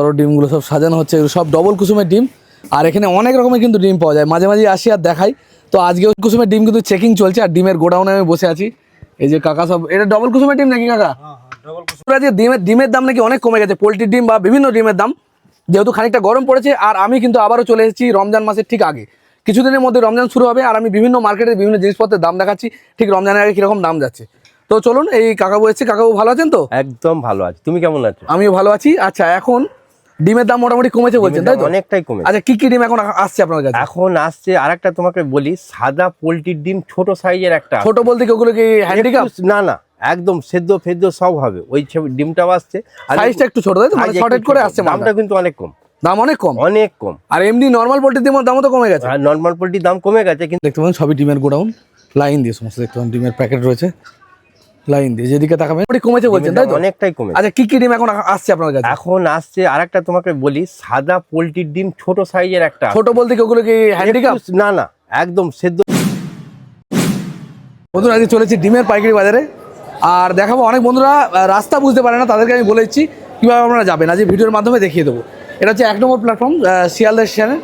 বড় ডিমগুলো সব সাজানো হচ্ছে, এগুলো সব ডবল কুসুমের ডিম। আর এখানে অনেক রকমের কিন্তু ডিম পাওয়া যায়, মাঝে মাঝে আসি আর দেখাই। তো আজকেও কুসুমের ডিম কিন্তু চেকিং চলছে, আর ডিমের গোডাউনে আমি বসে আছি। এই যে কাকা সব, এটা ডবল কুসুমের ডিম নাকি কাকা? যে ডিমের দাম নাকি অনেক কমে গেছে, পোলট্রির ডিম বা বিভিন্ন ডিমের দাম, যেহেতু খানিকটা গরম পড়েছে। আর আমি কিন্তু আবারও চলে এসেছি রমজান মাসের ঠিক আগে, কিছুদিনের মধ্যে রমজান শুরু হবে। আর আমি বিভিন্ন মার্কেটে বিভিন্ন জিনিসপত্রের দাম দেখাচ্ছি, ঠিক রমজানের আগে কীরকম দাম যাচ্ছে। তো চলুন, এই কাকাবু এসছে। কাকাবু ভালো আছেন তো? একদম ভালো আছি, তুমি কেমন আছো? আমিও ভালো আছি। আচ্ছা, এখন ডিমের দাম মোটামুটি কমেছে বলছেন, তাই তো? অনেকটাই কমেছে। আচ্ছা, কি কি ডিম এখন আসছে আপনার কাছে? এখন আসছে আরেকটা তোমাকে বলি, সাদা পোলট্রির ডিম ছোট সাইজের একটা। ছোট বলতে কি ওগুলো কি হ্যান্ডিক্যাপ? না না, একদম সেদ্ধ ফেদ্ধ সব হবে, ওই ডিমটাও আসছে। সাইজটা একটু ছোট, তাই তো? মানে শর্টেড করে আসছে। দামটা কিন্তু অনেক কম, দাম অনেক কম, অনেক কম। আর এমনি নর্মাল পোলট্রির দামও তো কমে গেছে। আর নর্মাল পোলট্রির দাম কমে গেছে, কিন্তু দেখতে পাবেন সবই ডিমের গোডাউন, লাইন দিয়ে সমস্ত দেখতে পাবেন ডিমের প্যাকেট রয়েছে, লাইন দিয়ে যেদিকে তাকাবেন কমেছে বলছেন, তাই তো? অনেকটাই কমে। আচ্ছা, কি কি ডিম এখন আসছে আপনার কাছে? এখন আসছে আরেকটা তোমাকে বলি, সাদা পোলট্রির ডিম ছোট সাইজের একটা। ছোট বলতে কি ওগুলো কি হ্যান্ডিক্যাপ? না না, একদম সেদ্ধ। বন্ধুরা, আজকে চলেছি ডিমের পাইকারি বাজারে, আর দেখাবো অনেক বন্ধুরা রাস্তা বুঝতে পারে না, তাদেরকে আমি বলে দিচ্ছি কীভাবে আপনারা যাবেন, আজ ভিডিওর মাধ্যমে দেখিয়ে দেবো। এটা হচ্ছে 1 নম্বর প্ল্যাটফর্ম, শিয়ালদা স্টেশনে।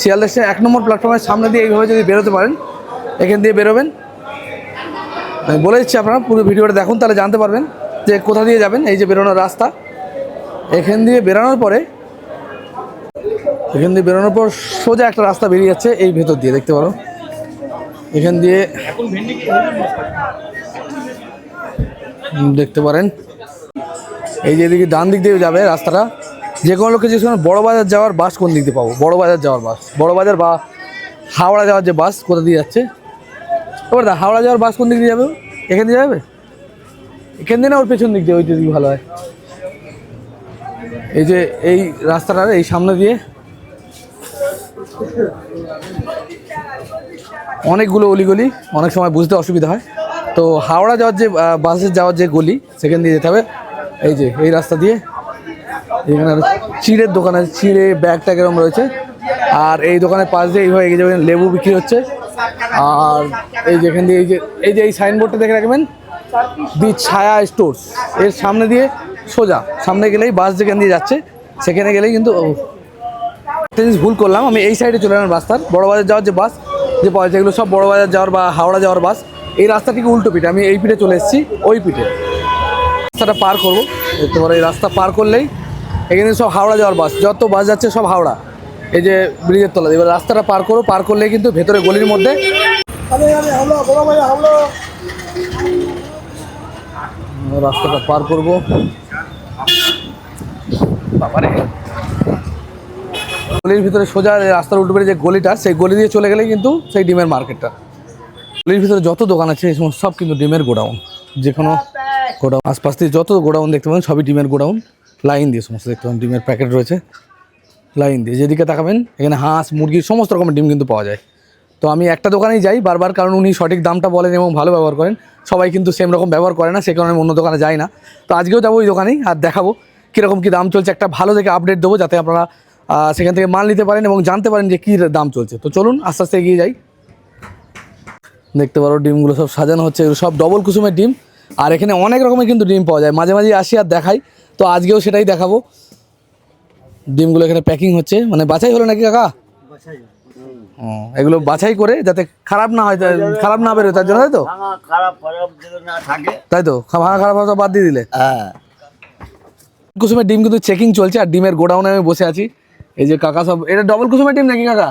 শিয়ালদা স্টেশন 1 নম্বর প্ল্যাটফর্মের সামনে দিয়ে এইভাবে যদি বেরোতে পারেন, এখান দিয়ে বেরোবেন। আমি বলে দিচ্ছি, আপনারা পুরো ভিডিওটা দেখুন, তাহলে জানতে পারবেন যে কোথা দিয়ে যাবেন। এই যে বেরোনোর রাস্তা, এখান দিয়ে বেরোনোর পরে, এখান দিয়ে বেরোনোর পর সোজা একটা রাস্তা বেরিয়ে যাচ্ছে এই ভেতর দিয়ে, দেখতে পারো। এখান দিয়ে দেখতে পারেন, এই যে এদিকে ডান দিক দিয়ে যাবে রাস্তাটা। যে কোনো লোকে যে বড় বাজার যাওয়ার বাস কোন দিক দিয়ে পাবো, বড় বাজার যাওয়ার বাস, বড় বাজার বা হাওড়া যাওয়ার যে বাস কোথা দিয়ে যাচ্ছে? ওর দা হাওড়া যাওয়ার বাস কোন দিক দিয়ে যাবে? এখান দিয়ে যাবে, এখান দিয়ে না ওর পেছন দিক দিয়ে? ওই দিক ভালো হয়। এই যে এই রাস্তাটার এই সামনে দিয়ে অনেকগুলো অলিগলি, অনেক সময় বুঝতে অসুবিধা হয়। তো হাওড়া যাওয়ার যে বাসে যাওয়ার যে গলি, সেখান দিয়ে যেতে হবে। এই যে এই রাস্তা দিয়ে, এখানে চিড়ের দোকান আছে, চিড়ে ব্যাগ ট্যাগ এরকম রয়েছে। আর এই দোকানের পাশ দিয়ে এইভাবে এগিয়ে যাবেন, লেবু বিক্রি হচ্ছে। আর এই যেখান দিয়ে এই সাইনবোর্ডটা দেখে রাখবেন, দি ছায়া স্টোর্স, এর সামনে দিয়ে সোজা সামনে গেলেই বাস যেখান দিয়ে যাচ্ছে, সেখানে গেলেই কিন্তু জিনিস ভুল করলাম, আমি এই সাইডে চলে এলাম রাস্তার। বড় বাজার যাওয়ার যে বাস, যে যেগুলো সব বড় বাজার যাওয়ার বা হাওড়া যাওয়ার বাস, এই রাস্তা থেকে উল্টো পিঠে, আমি এই পিঠে চলে এসেছি, ওই পিঠে রাস্তাটা পার করবো। দেখতে পারো এই রাস্তা পার করলেই এখানে সব হাওড়া যাওয়ার বাস, যত বাস যাচ্ছে সব হাওড়া। এই যে ব্রিজের তলা, এবার রাস্তাটা পার করবো, পার করলেই কিন্তু ভেতরে গলির মধ্যে রাস্তাটা পার করবো। গলির ভিতরে সোজা রাস্তার উল্টো যে গলিটা, সেই গলি দিয়ে চলে গেলে কিন্তু সেই ডিমের মার্কেটটা। গলির ভিতরে যত দোকান আছে এই সমস্ত সব কিন্তু ডিমের গোডাউন, যে কোনো গোডাউন আশপাশ দিয়ে যত গোডাউন দেখতে পাবেন সবই ডিমের গোডাউন, লাইন দিয়ে সমস্ত দেখতে পাবেন ডিমের প্যাকেট রয়েছে, লাইন দিয়ে যেদিকে তাকাবেন এখানে হাঁস মুরগি সমস্ত রকমের ডিম কিন্তু পাওয়া যায়। তো আমি একটা দোকানেই যাই বারবার, কারণ উনি সঠিক দামটা বলেন এবং ভালো ব্যবহার করেন। সবাই কিন্তু সেম রকম ব্যবহার করে না, সে কারণে আমি অন্য দোকানে যাই না। তো আজকেও যাবো ওই দোকানেই, আর দেখাবো কীরকম কী দাম চলছে, একটা ভালো দেখে আপডেট দেবো, যাতে আপনারা সেখান থেকে মাল নিতে পারেন এবং জানতে পারেন যে কী দাম চলছে। তো চলুন আস্তে আস্তে এগিয়ে যাই। দেখতে পারো ডিমগুলো সব সাজানো হচ্ছে, এগুলো সব ডবল কুসুমের ডিম। আর এখানে অনেক রকমের কিন্তু ডিম পাওয়া যায়, মাঝে মাঝে আসি আর দেখাই। তো আজকেও সেটাই দেখাবো। ডিমগুলো এখানে প্যাকিং হচ্ছে, মানে বাছাই হলো নাকি কাকা? এগুলো বাছাই করে যাতে খারাপ না হয়, খারাপ না বেরোয় তার জন্য, তাই তো? তাই তো, ভাঙা খারাপ হয়তো বাদ দিয়ে দিলে। কুসুমের ডিম কিন্তু চেকিং চলছে, আর ডিমের গোডাউনে আমি বসে আছি। এই যে কাকা সব, এটা ডবল কুসুমের ডিম নাকি কাকা?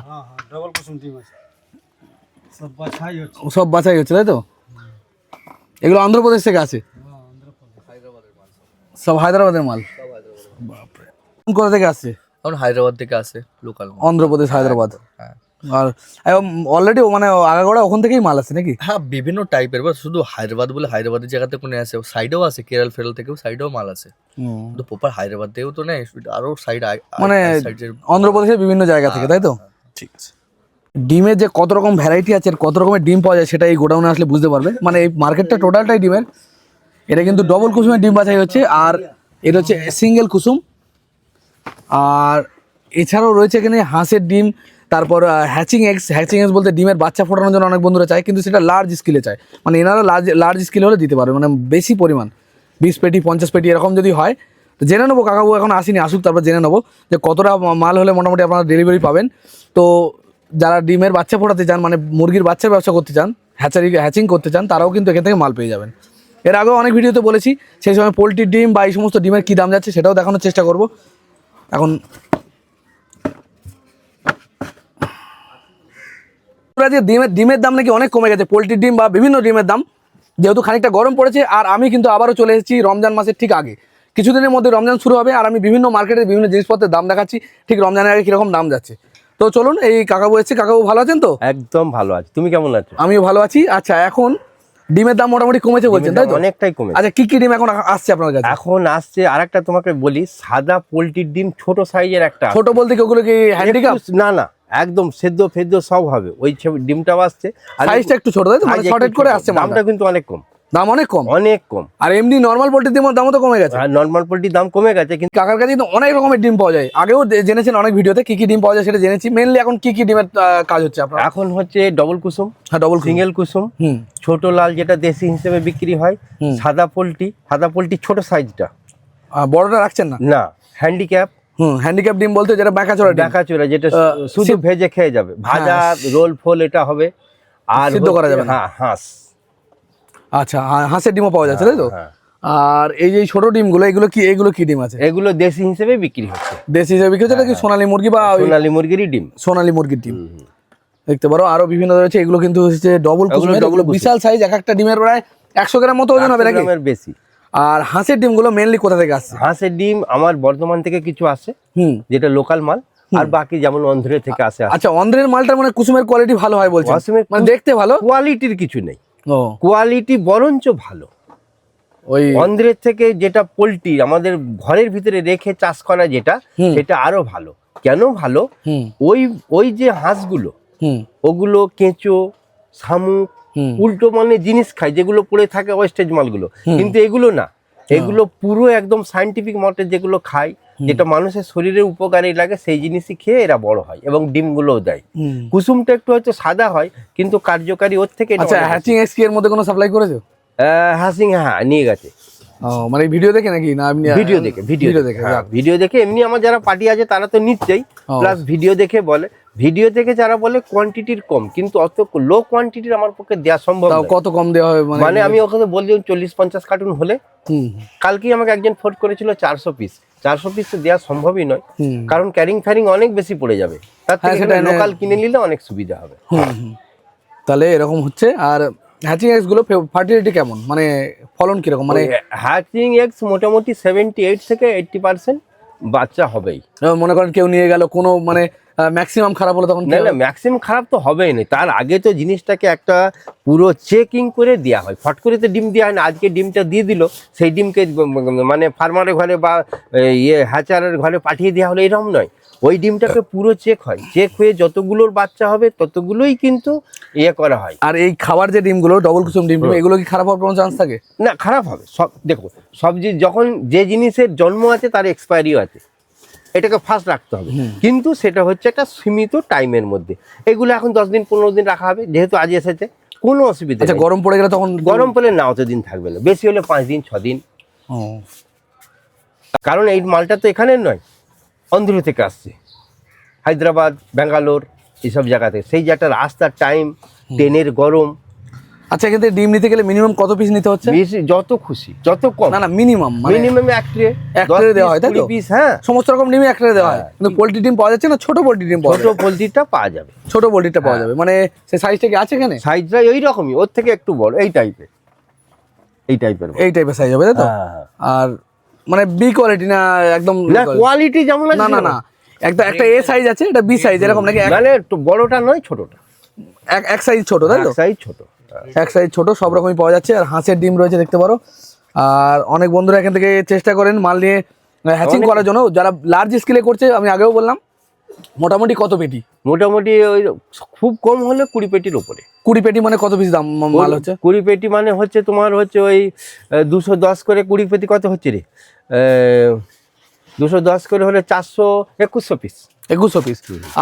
ডবল কুসুম ডিম আছে, সব বাছাই হচ্ছে, তাই তো? এগুলো অন্ধ্রপ্রদেশ থেকে আছে, সব হায়দ্রাবাদের মাল। বাপরে, কোথা থেকে আসছে? হায়দ্রাবাদ থেকে আসে, লোকাল অন্ধ্রপ্রদেশ, হায়দ্রাবাদ। আর অলরেডি মানে আগাগোড়া ওখান থেকেই মাল আছে নাকি? হ্যাঁ, বিভিন্ন টাইপের, বা শুধু হায়দ্রাবাদ বলে হায়দ্রাবাদের জায়গাতে কোনো আসে, সাইডেও আছে, কেরল ফেরল থেকেও সাইডেও মাল আছে। তো প্রপার হায়দ্রাবাদ থেকেও তো নেই, আরো সাইড মানে অন্ধ্রপ্রদেশের বিভিন্ন জায়গা থেকে, তাই তো? ঠিক আছে। ডিমের যে কত রকম ভ্যারাইটি আছে, কত রকমের ডিম পাওয়া যায়, সেটা এই গোডাউনে আসলে বুঝতে পারবে। মানে এই মার্কেটটা টোটালটাই ডিমের। এটা কিন্তু ডবল কুসুমের ডিম বাছাই হচ্ছে, আর এটা হচ্ছে সিঙ্গেল কুসুম। আর এছাড়াও রয়েছে এখানে হাঁসের ডিম, তারপর হ্যাচিং এগস বলতে ডিমের বাচ্চা ফোটানোর জন্য অনেক বন্ধুরা চায়, কিন্তু সেটা লার্জ স্কেলে চায়। মানে এনারা লার্জ স্কেলে হলে দিতে পারবে, মানে বেশি পরিমাণ 20 পেটি 50 পেটি এরকম যদি হয়, তো জেনে নেবো, কাকাবু এখন আসেনি, আসুক তারপর জেনে নেবো যে কতটা মাল হলে মোটামুটি আপনারা ডেলিভারি পাবেন। তো যারা ডিমের বাচ্চা ফোটাতে চান, মানে মুরগির বাচ্চার ব্যবসা করতে চান, হ্যাচিং করতে চান, তারাও কিন্তু এখান থেকে মাল পেয়ে যাবেন। এর আগেও অনেক ভিডিওতে বলেছি, সেই সময় পোলট্রির ডিম বা এই সমস্ত ডিমের কী দাম যাচ্ছে সেটাও দেখানোর চেষ্টা করব। এখন যে ডিমের দাম নাকি অনেক কমে গেছে, পোলট্রির ডিম বা বিভিন্ন ডিমের দাম, যেহেতু খানিকটা গরম পড়েছে। আর আমি কিন্তু আবারও চলে এসেছি রমজান মাসের ঠিক আগে, কিছুদিনের মধ্যে রমজান শুরু হবে, আর আমি বিভিন্ন মার্কেটের বিভিন্ন জিনিসপত্রের দাম দেখাচ্ছি ঠিক রমজানের আগে কীরকম দাম যাচ্ছে। তো চলুন, এই কাকাবু এসছে। কাকাবু ভালো আছেন তো? একদম ভালো আছি, তুমি কেমন আছো? আমিও ভালো আছি। আচ্ছা, এখন ডিমের দাম মোটামুটি কমেছে বলছেন, তাই তো? অনেকটাই কমে। আচ্ছা, কি ডিম এখন আসছে আপনার কাছে? এখন আসছে আরেকটা তোমাকে বলি, সাদা পোলট্রির ডিম ছোট সাইজের একটা। ছোট বলতে কি ওগুলো কি হ্যান্ডিক্যাপ? না না, একদম সেদ্ধ ফেদ্ধ সব হবে, ওই ডিমটাও আসছে। সাইজটা একটু ছোট, তাই তো? মানে শর্টেড করে আসছে। দামটা কিন্তু অনেক কম, দাম অনেক কম, অনেক কম। আর এমনি নর্মাল পোলট্রির ডিমের দামও তো কমে গেছে। আর নর্মাল পোলট্রির দাম কমে গেছে, কিন্তু কাকার কাছে কিন্তু অনেক রকমের ডিম পাওয়া যায়। আগেও জেনেছেন অনেক ভিডিওতে কি কি ডিম পাওয়া যায় সেটা জেনেছি। মেনলি এখন কি কি ডিমের কাজ হচ্ছে আপনার? এখন হচ্ছে ডবল কুসুম, হ্যাঁ, ডবল সিঙ্গেল কুসুম, ছোট লাল যেটা দেশি হিসেবে বিক্রি হয়, সাদা পোলট্রি ছোট সাইজটা। বড়টা রাখছেন না? না, হ্যান্ডিক্যাপ। হ্যান্ডিক্যাপ ডিম বলতে যেটা বাঁকাচোরা ডিম, ডাকাচোরা, যেটা শুধু ভেজে খেয়ে যাবে, ভাজা রোল ফোল এটা হবে। আর সিদ্ধ করা যাবে না। হ্যাঁ, হাঁস। আচ্ছা, হাঁসের ডিমও পাওয়া যাচ্ছে, তাই তো? আর এই যে ছোট ডিমগুলো, এগুলো কি ডিম আছে? এগুলো দেশি হিসেবে বিক্রি হচ্ছে। দেশি হিসেবে বিক্রি হচ্ছে নাকি সোনালী মুরগি বা সোনালী মুরগিরই ডিম? সোনালী মুরগির ডিম দেখতে পারো। আরো বিভিন্ন রয়েছে, এগুলো কিন্তু হচ্ছে ডবল কুসুমের, বিশাল সাইজ, এক একটা ডিমের প্রায় 100 গ্রাম মতো ওজন হবে নাকি? বেশি। আর হাঁসের ডিমগুলো মেনলি কোথা থেকে আসছে? হাঁসের ডিম আমার বর্ধমান থেকে কিছু আসে, যেটা লোকাল মাল, আর বাকি যেমন অন্ধ্রের থেকে আসে। আচ্ছা, অন্ধ্রের মালটা মানে কুসুমের কোয়ালিটি ভালো হয় বলছেন? মানে দেখতে ভালো, কোয়ালিটির কিছু নেই, ও কোয়ালিটি বরঞ্চ ভালো। ওই অন্ধ্রের থেকে যেটা পোলট্রি আমাদের ঘরের ভিতরে রেখে চাষ করা, যেটা সেটা আরো ভালো। কেন ভালো? ওই যে হাঁসগুলো, ওগুলো কেঁচো, শামুক, উল্টো মানে জিনিস খায়, যেগুলো পড়ে থাকে ওয়েস্টেজ মালগুলো। কিন্তু এগুলো না, এগুলো পুরো একদম সায়েন্টিফিক মতে যেগুলো খায়, যেটা মানুষের শরীরে উপকারী লাগে, সেই জিনিসই খেয়ে এরা বড় হয় এবং ডিমগুলোও দেয়। কুসুমটা একটু হয়তো সাদা হয়, কিন্তু কার্যকারী ওর থেকে। আচ্ছা, হ্যাচিং এক্স এর মধ্যে কোনো সাপ্লাই করেছো? হ্যাচিং, হ্যাঁ, নিয়ে গেছে। মানে ভিডিও দেখে নাকি? না, ভিডিও দেখে, ভিডিও দেখে। এমনি আমার যারা পার্টি আছে তারা তো নিশ্চয়ই, প্লাস ভিডিও দেখে বলে। ভিডিও দেখে যারা বলে কোয়ান্টিটির কম, কিন্তু অত লো কোয়ান্টিটির আমার পক্ষে দেওয়া সম্ভব নয়। কত কম দেওয়া হবে? মানে আমি ওখানে বলছি 40-50 কার্টুন হলে। কালকেই আমাকে একজন ফোন করেছিল 400 পিস। 400 পিস তো দেওয়া সম্ভবই নয়, কারণ ক্যারিং ফ্যারিং অনেক বেশি পড়ে যাবে। তার থেকে লোকাল কিনে নিলে অনেক সুবিধা হবে। তাহলে এরকম হচ্ছে। আর হ্যাচিং এক্স গুলো ফার্টিলিটি কেমন, মানে ফলন কিরকম? মানে হ্যাচিং এক্স মোটামুটি 78 থেকে 80% বাচ্চা হবেই। মনে করেন কেউ নিয়ে গেল, কোনো মানে ম্যাক্সিমাম খারাপ হলো তখন? না, ম্যাক্সিমাম খারাপ তো হবেই না। তার আগে তো জিনিসটাকে একটা পুরো চেকিং করে দেওয়া হয়। ফট করে তো ডিম দেওয়া হয় না। আজকে ডিমটা দিয়ে দিল, সেই ডিমকে মানে ফার্মারের ঘরে বা হ্যাচারের ঘরে পাঠিয়ে দেওয়া হলো, এরকম নয়। ওই ডিমটাকে পুরো চেক হয়, চেক হয়ে যতগুলোর বাচ্চা হবে ততগুলোই কিন্তু করা হয়। আর এই খাবার যে ডিমগুলো, ডবল কুসুম ডিম, এগুলো কি খারাপ হওয়ার কোনো চান্স থাকে? না, খারাপ হবে। সব দেখো, সব যখন যে জিনিসের জন্ম আছে তার এক্সপায়ারিও আছে, এটাকে ফার্স্ট রাখতে হবে। কিন্তু সেটা হচ্ছে একটা সীমিত টাইমের মধ্যে। এগুলো এখন 10 দিন 15 দিন রাখা হবে, যেহেতু আজ এসেছে, কোনো অসুবিধা নেই। গরম পড়ে গেলে তখন? গরম পড়লে না অতদিন থাকবে না, বেশি হলে 5 দিন 6 দিন। কারণ এই মালটা তো এখানের নয়, অন্ধ্র থেকে আসছে, হায়দ্রাবাদ, ব্যাঙ্গালোর, এইসব জায়গাতে। সেই যে একটা রাস্তার টাইম, ট্রেনের গরম। আচ্ছা, কিন্তু ডিম নিতে গেলে মিনিমাম কত পিস নিতে হচ্ছে? যত খুশি, যত কম। না, মিনিমাম এক ট্রে দেওয়া হয়, তাই তো? পিস, হ্যাঁ, সমস্ত রকম ডিমই এক ট্রে দেওয়া হয়। কিন্তু পোল্ট্রি ডিম পাওয়া যাচ্ছে না? ছোট পোল্ট্রি ডিম পাওয়া যাবে? ছোট পোল্ট্রিটা পাওয়া যাবে, ছোট পোল্ট্রিটা পাওয়া যাবে। মানে সেই সাইজটা কি আছে এখানে? সাইজটা ওই রকমই, ওর থেকে একটু বড়, এই টাইপের সাইজ হবে, তাই তো? আর মানে বি কোয়ালিটি না একদম? না, কোয়ালিটি যেমন আছে। না, একটা এ সাইজ আছে, এটা বি সাইজ, এরকম নাকি? মানে একটু বড়টা নয়, ছোটটা। এক সাইজ ছোট, তাই তো? এক সাইজ ছোট, সব রকমই পাওয়া যাচ্ছে। আর হাঁসের ডিম রয়েছে দেখতে পারো। আর অনেক বন্ধুরা এখান থেকে চেষ্টা করেন মাল নিয়ে হ্যাচিং করার জন্য, যারা লার্জ স্কেলে করছে। আমি আগেও বললাম, মোটামুটি কত পেটি? মোটামুটি ওই খুব কম হলে 20 পেটির উপরে। 20 পেটি মানে কত পিস দাম মাল হচ্ছে? 20 পেটি মানে হচ্ছে তোমার হচ্ছে ওই 210 করে 20 পেটি। কত হচ্ছে রে? 210 করে হলে 400-2100 পিস। 2100 পিস।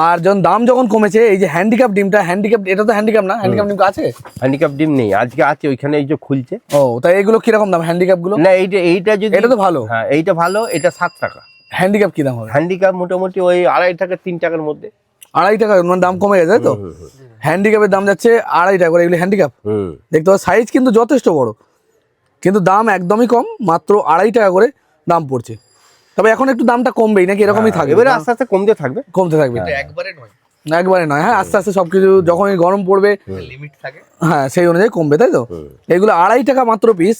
আর যখন দাম যখন কমেছে, এই যে হ্যান্ডিক্যাপ ডিমটা, হ্যান্ডিক্যাপ এটা তো হ্যান্ডিক্যাপ না, হ্যান্ডিক্যাপ ডিম আছে? হ্যান্ডিক্যাপ ডিম নেই আজকে, আছে ওইখানে, এই যে খুলছে। ও তাই এগুলো কিরকম দাম হ্যান্ডিক্যাপ গুলো? না এইটা যদি, এটা তো ভালো। হ্যাঁ এইটা ভালো, এটা 7 টাকা। হ্যান্ডিক্যাপ কি দাম হবে? হ্যান্ডিক্যাপ মোটামুটি ওই 2.5 টাকা 3 টাকার মধ্যে। 2.5 টাকা মানে দাম কমে গেছে, তাই তো? হ্যান্ডিক্যাপের দাম যাচ্ছে 2.5 টাকা করে, এগুলো হ্যান্ডিক্যাপ। দেখতে পাচ্ছ সাইজ কিন্তু যথেষ্ট বড়, কিন্তু দাম একদমই কম, মাত্র 2.5 টাকা করে দাম পড়ছে। তবে এখন একটু দামটা কমবেই নাকি, এরকমই থাকবে? এবারে আস্তে আস্তে কমতে থাকবে। একবারে নয়, একবারে নয়। হ্যাঁ, আস্তে আস্তে সবকিছু যখনই গরম পড়বে, লিমিট থাকে, হ্যাঁ সেই অনুযায়ী কমবে, তাই তো? এগুলো 2.5 টাকা মাত্র পিস।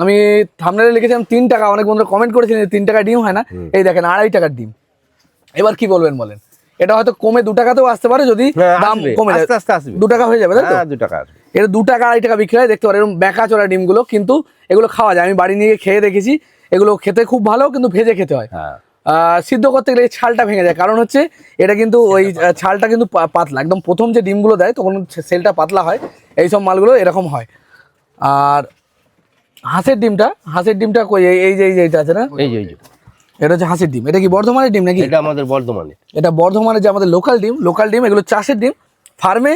আমি থাম্বনেলে লিখেছিলাম 3 টাকা, অনেক বন্ধুরা কমেন্ট করেছিলেন 3 টাকা ডিম হয় না, এই দেখেন 2.5 টাকার ডিম। এবার কি বলবেন বলেন? এটা হয়তো কমে 2 টাকাতেও আসতে পারে যদি দাম কমে যায়, আস্তে আস্তে আসবে, 2 টাকা হয়ে যাবে, তাই তো? 2 টাকা আসবে। এটা 2 টাকা 2.5 টাকা বিক্রি হয়, দেখতে পারেন এরকম বেঁকা চড়া ডিমগুলো, কিন্তু এগুলো খাওয়া যায়। আমি বাড়ি নিয়ে গিয়ে খেয়ে দেখেছি, এগুলো খেতে খুব ভালো, কিন্তু ভেজে খেতে হয়। সিদ্ধ করতে গেলে এই ছালটা ভেঙে যায়, কারণ হচ্ছে এটা কিন্তু ওই ছালটা কিন্তু পাতলা, একদম প্রথম যে ডিমগুলো দেয় তখন সেলটা পাতলা হয়, এইসব মালগুলো এরকম হয়। আর হাঁসের ডিমটা কই? এই যে এইটা আছে না, এই যে এটা হচ্ছে হাঁসের ডিম। এটা কি বর্ধমানের ডিম নাকি? এটা আমাদের বর্ধমানে। এটা বর্ধমানের যে আমাদের লোকাল ডিম, এগুলো চাষের ডিম, ফার্মে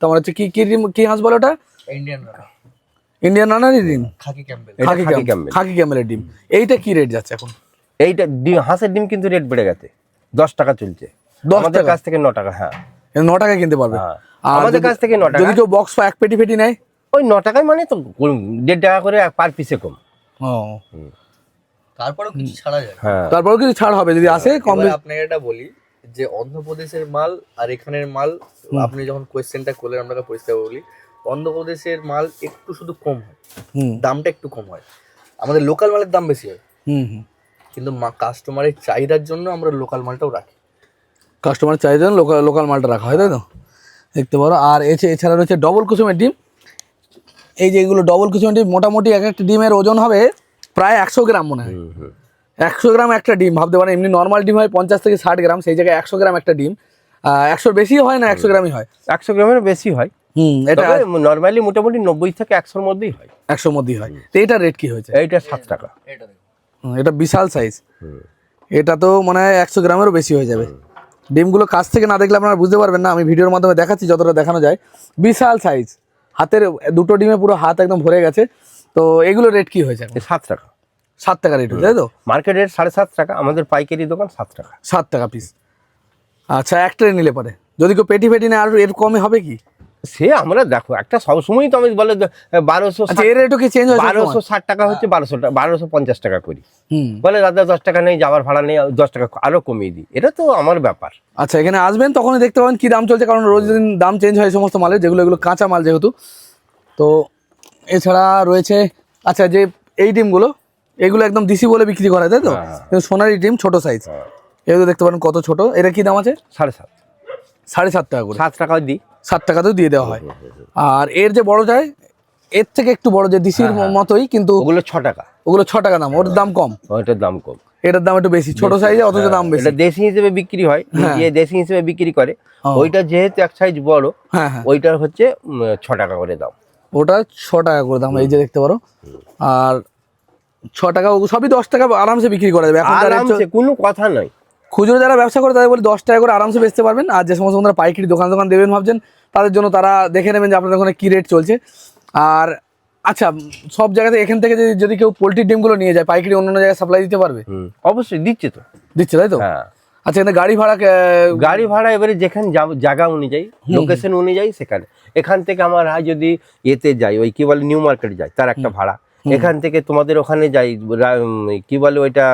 তোমার হচ্ছে কি ডিম, কি হাঁস বলে ওটা? ইন্ডিয়ান রানারই ডিম, খাকি ক্যাম্বেলের ডিম। এইটা কি রেট যাচ্ছে এখন? এইটা হাঁসের ডিম কিন্তু রেট বেড়ে গেছে, 10 টাকা চলছে আমাদের কাছ থেকে। 9 টাকা। হ্যাঁ 9 টাকায় কিনতে পারবে আমাদের কাছ থেকে 9 টাকা। যদি কেউ বক্স বা এক পেটি ফেটি নেয়, ওই 9 টাকায়, মানে তো 1.5 টাকা করে পার পিসে কম। তারপরেও কিছু ছাড়া যায়। তারপরেও কিছু ছাড় হবে যদি আসে কম। আপনাকে এটা বলি যে অন্ধ্রপ্রদেশের মাল আর এখানের মাল, আপনি যখন কোয়েশ্চেনটা করলেন আপনাকে পরিষ্কার বলি, অন্ধ্রপ্রদেশের মাল একটু শুধু কম হয়, দামটা একটু কম হয়, আমাদের লোকাল মালের দাম বেশি হয়। কিন্তু কাস্টমারের চাহিদার জন্য আমরা লোকাল মালটাও রাখি, কাস্টমারের চাহিদা লোকাল মালটা রাখা হয়, তাই তো? দেখতে পারো। আর এছাড়া রয়েছে ডবল কুসুমের ডিম। এই যে এগুলো ডবল কুসুমের ডিম, মোটামুটি এক একটা ডিমের ওজন হবে প্রায় 100 গ্রাম মনে হয়। 100 গ্রাম একটা ডিম, ভাবতে পারেন এমনি নর্মাল ডিম হয় 50 থেকে 60 গ্রাম, সেই জায়গায় 100 গ্রাম একটা ডিম। 100 বেশি হয় না, 100 গ্রামই হয়। 100 গ্রামের বেশি হয়। এটা নর্মালি মোটামুটি 90 থেকে 100-র মধ্যেই হয়। 100-র মধ্যেই হয়। তো এটার রেট কি হয়েছে? এইটা 7 টাকা। এটা বিশাল সাইজ, এটা তো মানে 100 গ্রামেরও বেশি হয়ে যাবে। ডিমগুলো কাছ থেকে না দেখলে আপনারা বুঝতে পারবেন না, আমি ভিডিওর মাধ্যমে দেখাচ্ছি যতটা দেখানো যায়। বিশাল সাইজ, হাতের 2টো ডিমে পুরো হাত একদম ভরে গেছে। তো এগুলো রেট কি হয়েছে? 7 টাকা। 7 টাকা রেট হয়েছে, তাই তো? মার্কেট রেট 7.5 টাকা, আমাদের পাইকারি দোকান 7 টাকা। 7 টাকা পিস। আচ্ছা, এক ট্রে নিলে পারে, যদি কেউ পেটি নেয় আর এর কমে হবে কি? সে আমরা দেখো একটা সবসময় তো আমি বলে 1200। আচ্ছা, এর রেটও কি চেঞ্জ হয়েছে? 1260 টাকা হচ্ছে, 1250 টাকা করি। বলে দাদা 10 টাকা নেই, যাওয়ার ভাড়া নেই, 10 টাকা আরো কমিয়ে দিই, এটা তো আমার ব্যাপার। আচ্ছা, এখানে আসবেন তখনই দেখতে পাবেন কি দাম চলছে, কারণ রোজ দিন দাম চেঞ্জ হয় সমস্ত মালের, এগুলো কাঁচা মাল যেহেতু। তো এছাড়া রয়েছে, আচ্ছা যে এই ডিমগুলো, এগুলো একদম দিশি বলে বিক্রি করা হয়, তাই তো? কিন্তু সোনারি ডিম, ছোট সাইজ, এগুলো দেখতে পারেন কত ছোট। এটা কি দাম আছে? 7.5 7.5 টাকা করে। 7 টাকাও দিই, 7 টাকাতেও দিয়ে দেওয়া হয়। আর এর যে বড় যায়, এর থেকে একটু বড় যে দিশির মতোই, কিন্তু ওগুলো 6 টাকা। ওগুলো 6 টাকা দাম, ওর দাম কম, ওটার দাম কম, এটার দাম একটু বেশি, ছোট সাইজে অথচ দাম বেশি। এটা দেশি হিসেবে বিক্রি হয়, যে দেশি হিসেবে বিক্রি করে, ওইটা যেহেতু এক সাইজ বড়, ওইটার হচ্ছে 6 টাকা করে দাম। ওটা 6 টাকা করে দাম, এই যে দেখতে পারো। আর 6 টাকা, সবই 10 টাকা আরামসে বিক্রি করা যাবে, এখন আরামসে, কোনো কথা নয়। খুচরো যারা ব্যবসা করে তাদের বলি 10 টাকা করে আরামসে বেচতে পারবেন। আর যে সমস্ত বন্ধুরা পাইকারি দোকান দেবেন ভাবছেন, তাদের জন্য তারা দেখে নেবেন যে আপনাদের ওখানে কী রেট চলছে। আর আচ্ছা, সব জায়গাতে এখান থেকে যদি কেউ পোলট্রির ডিমগুলো নিয়ে যায় পাইকারি, অন্য জায়গায় সাপ্লাই দিতে পারবে? অবশ্যই দিচ্ছে তো, তাই তো? আচ্ছা, এখানে গাড়ি ভাড়া এবারে যেখানে জায়গা অনুযায়ী, লোকেশন অনুযায়ী, সেখানে এখান থেকে আমরা যদি এতে যাই, ওই কি বলে নিউ মার্কেট যাই, তার একটা ভাড়া। এখান থেকে তোমাদের ওখানে যাই, কি বলে ওইটা,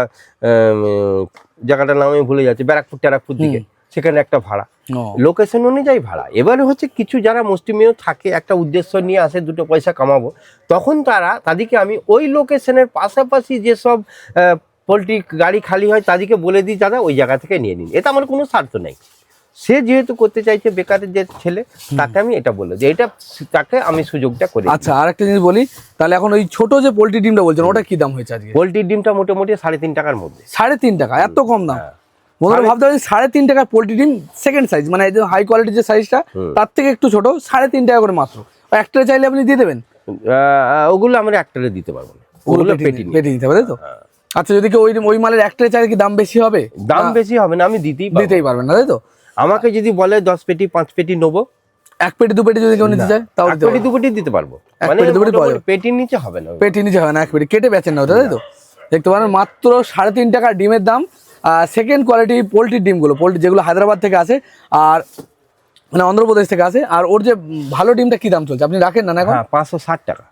জায়গাটার নাম আমি ভুলে যাচ্ছি, ব্যারাকপুর দিকে, সেখানে একটা ভাড়া, লোকেশন অনুযায়ী ভাড়া। এবারে হচ্ছে কিছু যারা মুষ্টিমেয় থাকে, একটা উদ্দেশ্য নিয়ে আসে 2 পয়সা কামাবো, তখন তাদেরকে আমি ওই লোকেশনের পাশাপাশি যেসব পোলট্রি গাড়ি খালি হয় তাদেরকে বলে দিই, দাদা ওই জায়গা থেকে নিয়ে নিন। এটা আমার কোনো স্বার্থ নেই, সে যেহেতু করতে চাইছে, বেকারের যে ছেলে, তাকে আমি এটা বলে দিই, এটা তাকে আমি সুযোগটা করে। আচ্ছা, আর একটা জিনিস বলি তাহলে, এখন ওই ছোট যে পোলট্রি ডিমটা বলছেন, ওটা কি দাম হয়েছে আজকে? পোলট্রির ডিমটা মোটামুটি 3.5 টাকার মধ্যে। 3.5 টাকা, এত কম দাম? বন্ধুরা ভাবতে পারেন 3.5 টাকা পোলট্রি ডিম, সেকেন্ড সাইজ, মানে এই যে হাই কোয়ালিটির যে সাইজটা, তার থেকে একটু ছোট, 3.5 টাকা করে মাত্র। একটা চাইলে আপনি দিয়ে দেবেন? ওগুলো আমরা একটারে দিতে পারবো না, ওগুলো পেটি দিতে হবে, তাই তো? আচ্ছা, যদি কেউ ওই মালের একটাই চাই কি দাম বেশি হবে? দাম বেশি হবে না, আমি দিতেই পারবেন না, তাই তো? আমাকে যদি বলে 10 পেটি 5 পেটি নেবো, 1 পেটি 2 পেটি যদি কেউ নিতে চায় তাও 1 পেটি 2 পেটি দিতে পারবো, এক পেটি 2 পেটি পাওয়া যাবে। পেটির নিচে হবে না, পেটি নিচে হয় না, 1 পেটি কেটে বেচেন না ওটা, তাই তো? দেখতে পারেন মাত্র 3.5 টাকা ডিমের দাম। সেকেন্ড কোয়ালিটি পোলট্রির ডিমগুলো, পোলট্রি যেগুলো হায়দ্রাবাদ থেকে আসে আর মানে অন্ধ্রপ্রদেশ থেকে আসে। আর ওর যে ভালো ডিমটা কি দাম চলছে আপনি রাখেন না এখন? হ্যাঁ 560 টাকা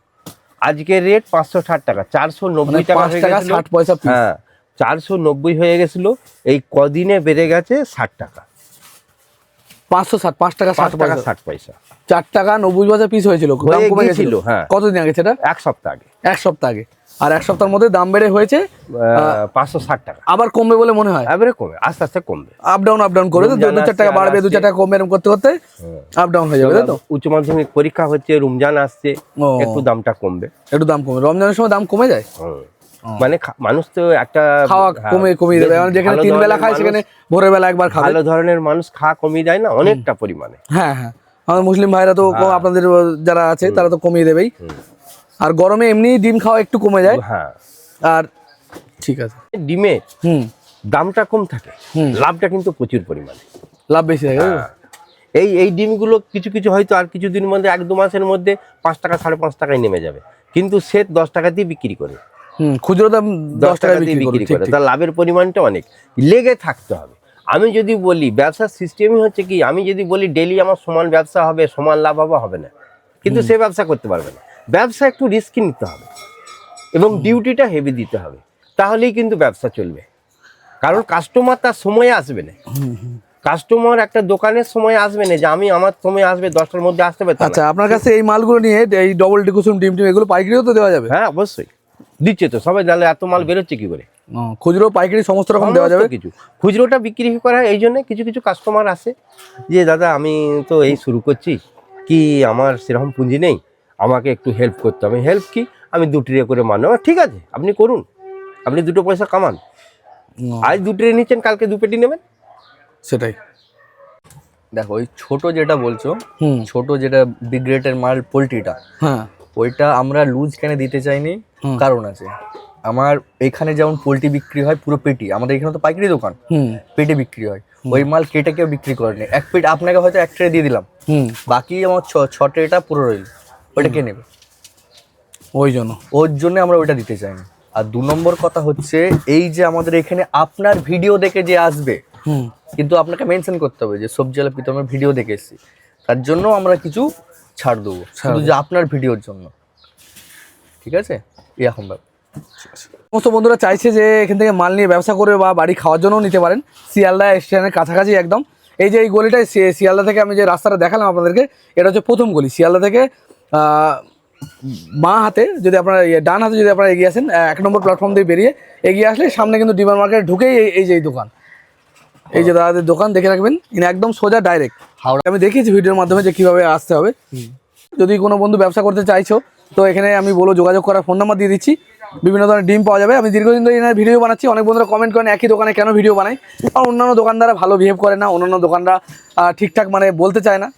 আজকের রেট, 560 টাকা, 490 টাকা 5 টাকা 60 পয়সা পিস। হ্যাঁ 490 হয়ে গেছিল, এই কদিনে বেড়ে গেছে 60 টাকা, 560, 5 টাকা 60 টাকা পয়সা, 60 পয়সা 4 টাকা 90 পয়সা পিস হয়েছিল, দাম কমে গেছিল। হ্যাঁ কতদিন আগে সেটা? 1 সপ্তাহ আগে, 1 সপ্তাহ আগে। আর 1 সপ্তাহের মধ্যে দাম বেড়ে হয়েছে 560 টাকা। আবার কমবে বলে মনে হয়? এবারে কমবে, আস্তে আস্তে কমবে, আপ ডাউন করে তো 2-4 টাকা বাড়বে, 2-4 টাকা কমবে, এরকম করতে করতে আপ ডাউন হয়ে যাবে, তাই তো? উচ্চ মাধ্যমিক পরীক্ষা হচ্ছে, রমজান আসছে, ও। একটু দামটা কমবে, একটু দাম কমে, রমজানের সময় দাম কমে যায়, মানে মানুষ তো একটা খাওয়া কমিয়ে দেবে, মানে যেখানে 3 বেলা খায় সেখানে ভোরের বেলা একবার খাবে। ভালো ধরনের মানুষ খাওয়া কমিয়ে দেয় না অনেকটা পরিমাণে। হ্যাঁ হ্যাঁ, আমাদের মুসলিম ভাইরা তো আপনাদের যারা আছে তারা তো কমিয়ে দেবেই। আর গরমে এমনি ডিম খাওয়া একটু কমে যায়। হ্যাঁ, আর ঠিক আছে, ডিমের হুম, দামটা কম থাকে, লাভটা কিন্তু প্রচুর পরিমাণে, লাভ বেশি থাকে। এই ডিমগুলো কিছু কিছু হয়তো আর কিছুদিন মধ্যে 1-2 মাসের মধ্যে 5 টাকা 5.5 টাকায় নেমে যাবে, কিন্তু সে 10 টাকা দিয়ে বিক্রি করে, খুচরো দাম 10 টাকা বিক্রি করে, তার লাভের পরিমাণটা অনেক, লেগে থাকতে হবে। আমি যদি বলি ব্যবসার সিস্টেমই হচ্ছে কি, আমি যদি বলি ডেলি আমার সমান ব্যবসা হবে, সমান লাভ হবে না, কিন্তু সে ব্যবসা করতে পারবে না। ব্যবসা একটু রিস্কি নিতে হবে এবং ডিউটিটা হেভি দিতে হবে, তাহলেই কিন্তু ব্যবসা চলবে। কারণ কাস্টমার তার সময়ে আসবে না, কাস্টমার একটা দোকানের সময় আসবে না যে আমি আমার সময় আসবে 10টার মধ্যে আসতে পারতাম। আচ্ছা, আপনার কাছে এই মালগুলো নিয়ে এই ডবল ডিকুসুম ডিম এগুলো পাইকারিও তো দেওয়া যাবে? হ্যাঁ অবশ্যই দিচ্ছে তো, সবাই জানলে এত মাল বেরোচ্ছে কি করে। খুচরো পাইকারি সমস্ত রকম দেওয়া যাবে। কিছু খুচরোটা বিক্রি করা, এই জন্য কিছু কিছু কাস্টমার আসে যে দাদা আমি তো এই শুরু করছি, কি আমার সেরকম পুঁজি নেই, আমাকে একটু হেল্প করতে হবে। হেল্প কি, আমি 2 ট্রে করে মানো, ঠিক আছে আপনি করুন, আপনি 2 পয়সা কামান, আজ 2 ট্রে নিচ্ছেন, কালকে 2 পেটি নেবেন। সেটাই। দেখো ওই ছোট যেটা বলছো, ছোট যেটা বিগ রেটের মাল পোলট্রিটা, হ্যাঁ, ওইটা আমরা লুজ কেনে দিতে চাইনি, কারণ আছে। আমার এখানে যেমন পোলট্রি বিক্রি হয় পুরো পেটি, আমাদের এখানে তো পাইকারি দোকান, পেটে বিক্রি হয়, ওই মাল কেটে কেউ বিক্রি করেনি। 1 পেট আপনাকে হয়তো 1 ট্রে দিয়ে দিলাম, বাকি আমার 6 ট্রেটা পুরো রইল, ওইটা কে নেবে? ওর জন্য আমরা ওইটা দিতে চাইনি। আর 2 নম্বর কথা হচ্ছে এই যে আমাদের এখানে আপনার ভিডিও দেখে যে আসবে, কিন্তু আপনাকে মেনশন করতে হবে যে সবজিওয়ালা প্রীতমের ভিডিও দেখে এসেছি, তার জন্য আমরা কিছু ছাড় দেবো, শুধু যে আপনার ভিডিওর জন্য, ঠিক আছে? এরকম ব্যাপার। সমস্ত বন্ধুরা চাইছে যে এখান থেকে মাল নিয়ে ব্যবসা করবে বা বাড়ি খাওয়ার জন্যও নিতে পারেন, শিয়ালদা স্টেশনের কাছাকাছি একদম। এই যে এই গলিটায় শিয়ালদা থেকে আমি যে রাস্তাটা দেখালাম আপনাদেরকে, এটা হচ্ছে প্রথম গলি। শিয়ালদা থেকে বাঁ হাতে যদি আপনারা ডান হাতে যদি আপনারা এগিয়ে আসেন, 1 নম্বর প্ল্যাটফর্ম দিয়ে বেরিয়ে এগিয়ে আসলে সামনে কিন্তু ডিমার মার্কেট ঢুকেই এই যে এই দোকান, এই যে দাদাদের দোকান দেখে রাখবেন, একদম সোজা ডাইরেক্ট হাওড়া। আমি দেখিয়েছি ভিডিওর মাধ্যমে যে কীভাবে আসতে হবে। যদি কোনো বন্ধু ব্যবসা করতে চাইছো তো এখানে আমি বলো যোগাযোগ করার ফোন নাম্বার দিয়ে দিচ্ছি, বিভিন্ন ধরনের ডিম পাওয়া যাবে। আমি দীর্ঘদিন ধরে এনার ভিডিও বানাচ্ছি, অনেক বন্ধুরা কমেন্ট করেন একই দোকানে কেন ভিডিও বানাই, আর অন্যান্য দোকানদাররা ভালো বিহেভ করে না, অন্যান্য দোকানরা ঠিকঠাক মানে বলতে চায় না,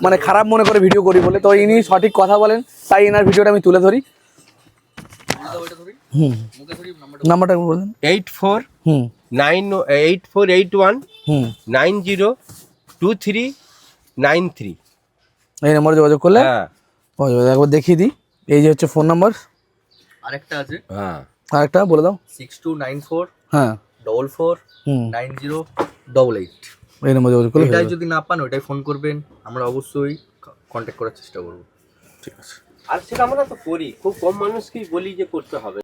মানে খারাপ মনে করে ভিডিও করি বলে। তো ইনি সঠিক কথা বলেন, তাই এনার ভিডিওটা আমি তুলে ধরি। নাম্বারটা বলুন। 8481 902393। এই নম্বরে যোগাযোগ করলে হ্যাঁ পাওয়া যাবে। একবার দেখিয়ে দিই, এই যে হচ্ছে ফোন নাম্বার। আরেকটা আছে, হ্যাঁ আরেকটা বলে দাও। 6294 হ্যাঁ 44 9088। এই নম্বরে যোগাযোগ করলে এটাই যদি না পান ওইটাই ফোন করবেন, আমরা অবশ্যই কন্ট্যাক্ট করার চেষ্টা করবো। ঠিক আছে। আর সেটা আমরা তো করি, খুব কম মানুষকেই বলি যে করতে হবে।